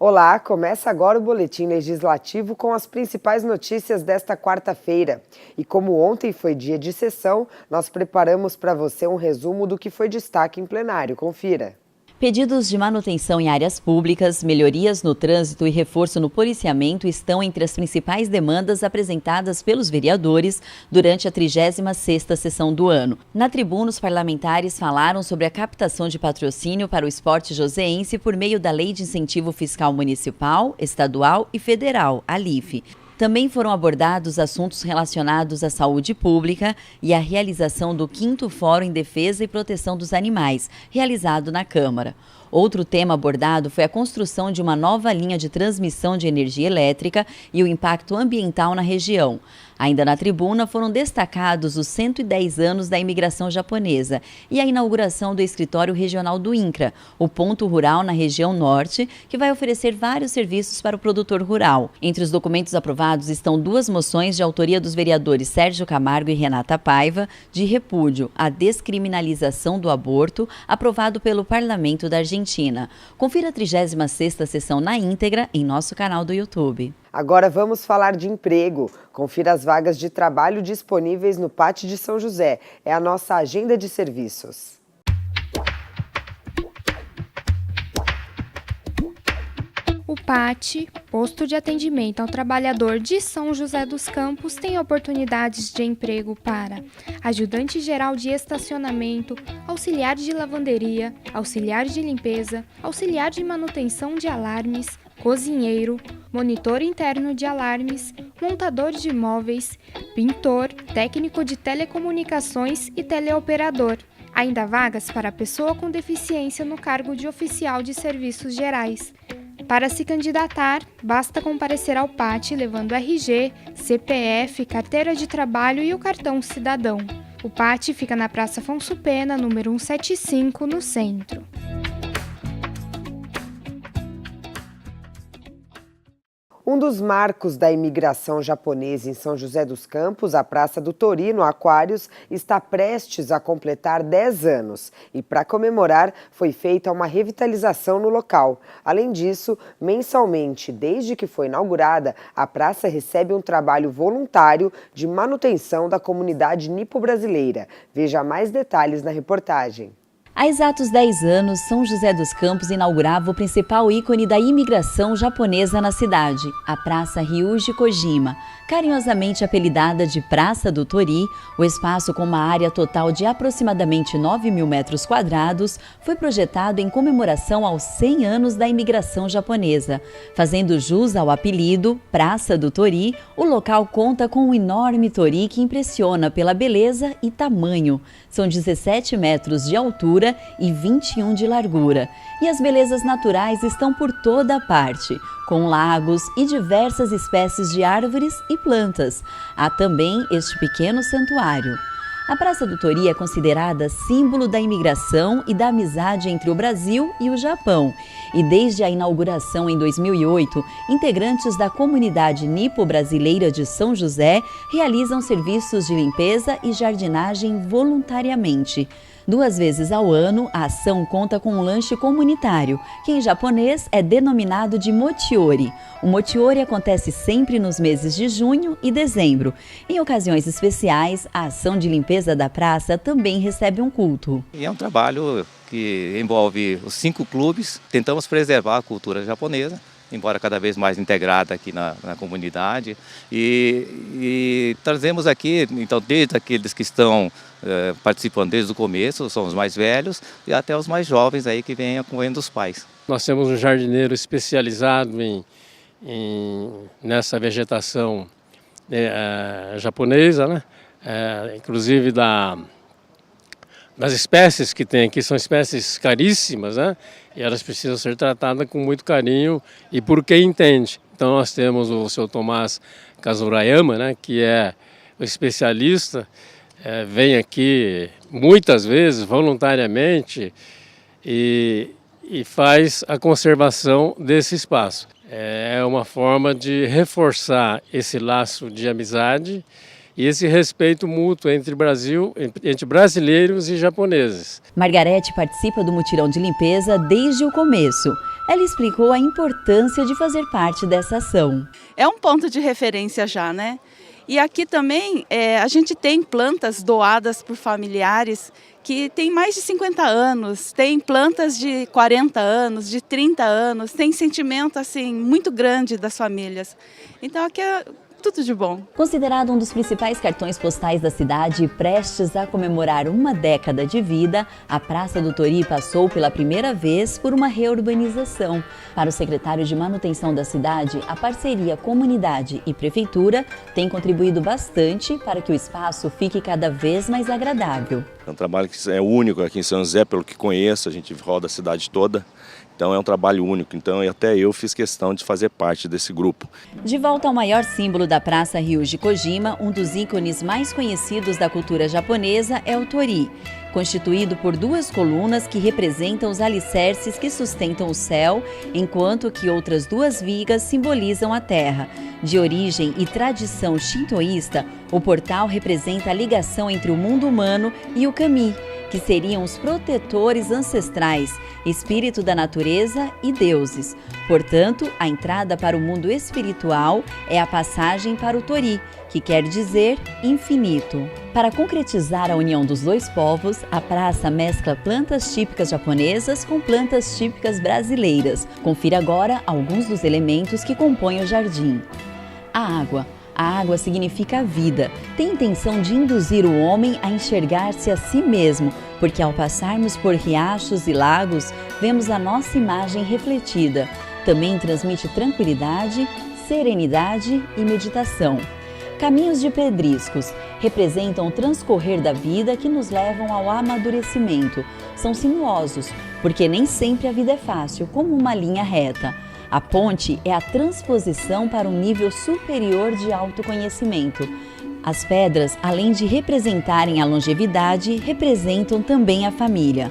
Olá, começa agora o Boletim Legislativo com as principais notícias desta quarta-feira. E como ontem foi dia de sessão, nós preparamos para você um resumo do que foi destaque em plenário. Confira. Pedidos de manutenção em áreas públicas, melhorias no trânsito e reforço no policiamento estão entre as principais demandas apresentadas pelos vereadores durante a 36ª sessão do ano. Na tribuna, os parlamentares falaram sobre a captação de patrocínio para o esporte joseense por meio da Lei de Incentivo Fiscal Municipal, Estadual e Federal, a LIFE. Também foram abordados assuntos relacionados à saúde pública e à realização do 5º Fórum em Defesa e Proteção dos Animais, realizado na Câmara. Outro tema abordado foi a construção de uma nova linha de transmissão de energia elétrica e o impacto ambiental na região. Ainda na tribuna foram destacados os 110 anos da imigração japonesa e a inauguração do escritório regional do INCRA, o ponto rural na região norte, que vai oferecer vários serviços para o produtor rural. Entre os documentos aprovados estão 2 moções de autoria dos vereadores Sérgio Camargo e Renata Paiva, de repúdio à descriminalização do aborto, aprovado pelo Parlamento da Argentina. Confira a 36ª sessão na íntegra em nosso canal do YouTube. Agora vamos falar de emprego. Confira as vagas de trabalho disponíveis no PAT de São José. É a nossa agenda de serviços. O PAT, Posto de Atendimento ao Trabalhador de São José dos Campos, tem oportunidades de emprego para ajudante geral de estacionamento, auxiliar de lavanderia, auxiliar de limpeza, auxiliar de manutenção de alarmes, cozinheiro, monitor interno de alarmes, montador de móveis, pintor, técnico de telecomunicações e teleoperador. Ainda há vagas para pessoa com deficiência no cargo de oficial de serviços gerais. Para se candidatar, basta comparecer ao PAT levando RG, CPF, carteira de trabalho e o cartão cidadão. O PAT fica na Praça Afonso Pena, número 175, no centro. Um dos marcos da imigração japonesa em São José dos Campos, a Praça do Torino Aquários, está prestes a completar 10 anos. E para comemorar, foi feita uma revitalização no local. Além disso, mensalmente, desde que foi inaugurada, a praça recebe um trabalho voluntário de manutenção da comunidade nipo-brasileira. Veja mais detalhes na reportagem. Há exatos 10 anos, São José dos Campos inaugurava o principal ícone da imigração japonesa na cidade, a Praça Ryuji Kojima. Carinhosamente apelidada de Praça do Tori, o espaço com uma área total de aproximadamente 9.000 metros quadrados foi projetado em comemoração aos 100 anos da imigração japonesa. Fazendo jus ao apelido Praça do Tori, o local conta com um enorme tori que impressiona pela beleza e tamanho. São 17 metros de altura e 21 de largura. E as belezas naturais estão por toda parte, com lagos e diversas espécies de árvores e plantas. Há também este pequeno santuário. A Praça do Tori é considerada símbolo da imigração e da amizade entre o Brasil e o Japão. E desde a inauguração em 2008, integrantes da comunidade nipo-brasileira de São José realizam serviços de limpeza e jardinagem voluntariamente. 2 vezes ao ano, a ação conta com um lanche comunitário, que em japonês é denominado de mochiori. O mochiori acontece sempre nos meses de junho e dezembro. Em ocasiões especiais, a ação de limpeza da praça também recebe um culto. E é um trabalho que envolve os 5 clubes. Tentamos preservar a cultura japonesa, embora cada vez mais integrada aqui na comunidade. E trazemos aqui, então, desde aqueles que estão participando desde o começo, são os mais velhos, e até os mais jovens aí que vêm acompanhando os pais. Nós temos um jardineiro especializado nessa vegetação japonesa, né? Inclusive das espécies que tem aqui, são espécies caríssimas, né? E elas precisam ser tratadas com muito carinho e por quem entende. Então nós temos o seu Tomás Kazurayama, né? Que é o especialista, vem aqui muitas vezes voluntariamente e faz a conservação desse espaço. É uma forma de reforçar esse laço de amizade e esse respeito mútuo entre brasileiros e japoneses. Margarete participa do mutirão de limpeza desde o começo. Ela explicou a importância de fazer parte dessa ação. É um ponto de referência já, né? E aqui também a gente tem plantas doadas por familiares que têm mais de 50 anos, tem plantas de 40 anos, de 30 anos, tem sentimento assim muito grande das famílias. Então aqui é tudo de bom. Considerado um dos principais cartões postais da cidade e prestes a comemorar uma década de vida, a Praça do Tori passou pela primeira vez por uma reurbanização. Para o secretário de manutenção da cidade, a parceria comunidade e prefeitura tem contribuído bastante para que o espaço fique cada vez mais agradável. É um trabalho que é único aqui em São José, pelo que conheço, a gente roda a cidade toda. Então é um trabalho único, então até eu fiz questão de fazer parte desse grupo. De volta ao maior símbolo da Praça Ryuji Kojima, um dos ícones mais conhecidos da cultura japonesa é o Tori, constituído por duas colunas que representam os alicerces que sustentam o céu, enquanto que outras duas vigas simbolizam a terra. De origem e tradição shintoísta, o portal representa a ligação entre o mundo humano e o kami, que seriam os protetores ancestrais, espírito da natureza e deuses. Portanto, a entrada para o mundo espiritual é a passagem para o Tori, que quer dizer infinito. Para concretizar a união dos dois povos, a praça mescla plantas típicas japonesas com plantas típicas brasileiras. Confira agora alguns dos elementos que compõem o jardim. A água. A água significa vida. Tem intenção de induzir o homem a enxergar-se a si mesmo, porque ao passarmos por riachos e lagos, vemos a nossa imagem refletida. Também transmite tranquilidade, serenidade e meditação. Caminhos de pedriscos representam o transcorrer da vida que nos levam ao amadurecimento. São sinuosos, porque nem sempre a vida é fácil, como uma linha reta. A ponte é a transposição para um nível superior de autoconhecimento. As pedras, além de representarem a longevidade, representam também a família.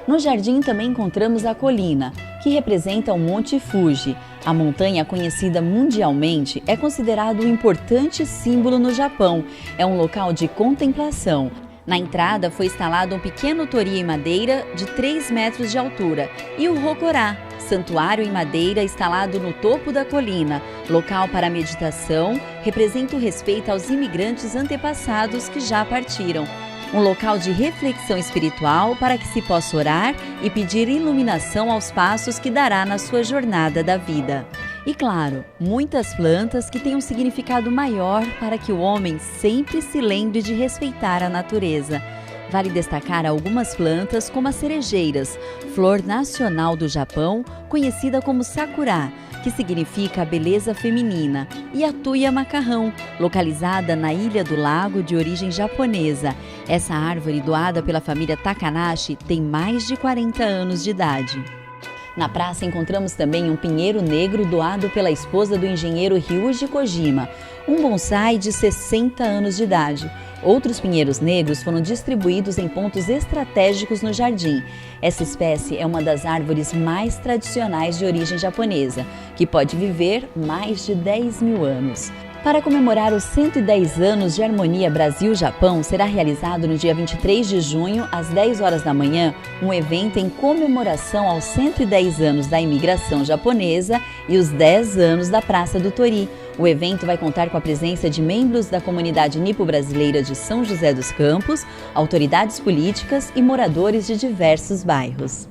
No jardim também encontramos a colina, que representa o Monte Fuji. A montanha, conhecida mundialmente, é considerado um importante símbolo no Japão. É um local de contemplação. Na entrada foi instalado um pequeno tori em madeira de 3 metros de altura e o Rokorá, santuário em madeira instalado no topo da colina, local para meditação, representa o respeito aos imigrantes antepassados que já partiram. Um local de reflexão espiritual para que se possa orar e pedir iluminação aos passos que dará na sua jornada da vida. E claro, muitas plantas que têm um significado maior para que o homem sempre se lembre de respeitar a natureza. Vale destacar algumas plantas como as cerejeiras, flor nacional do Japão, conhecida como sakura, que significa a beleza feminina, e a tuia macarrão, localizada na Ilha do Lago de origem japonesa. Essa árvore, doada pela família Takanashi, tem mais de 40 anos de idade. Na praça encontramos também um pinheiro negro doado pela esposa do engenheiro Ryuji Kojima, um bonsai de 60 anos de idade. Outros pinheiros negros foram distribuídos em pontos estratégicos no jardim. Essa espécie é uma das árvores mais tradicionais de origem japonesa, que pode viver mais de 10 mil anos. Para comemorar os 110 anos de harmonia Brasil-Japão, será realizado no dia 23 de junho, às 10 horas da manhã, um evento em comemoração aos 110 anos da imigração japonesa e os 10 anos da Praça do Tori. O evento vai contar com a presença de membros da comunidade nipo-brasileira de São José dos Campos, autoridades políticas e moradores de diversos bairros.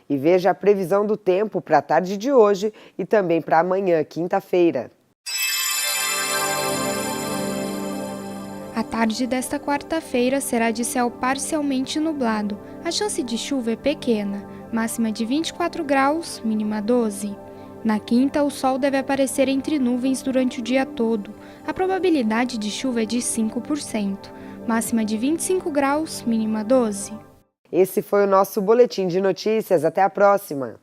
E veja a previsão do tempo para a tarde de hoje e também para amanhã, quinta-feira. A tarde desta quarta-feira será de céu parcialmente nublado. A chance de chuva é pequena, máxima de 24 graus, mínima 12. Na quinta, o sol deve aparecer entre nuvens durante o dia todo. A probabilidade de chuva é de 5%, máxima de 25 graus, mínima 12. Esse foi o nosso Boletim de Notícias. Até a próxima!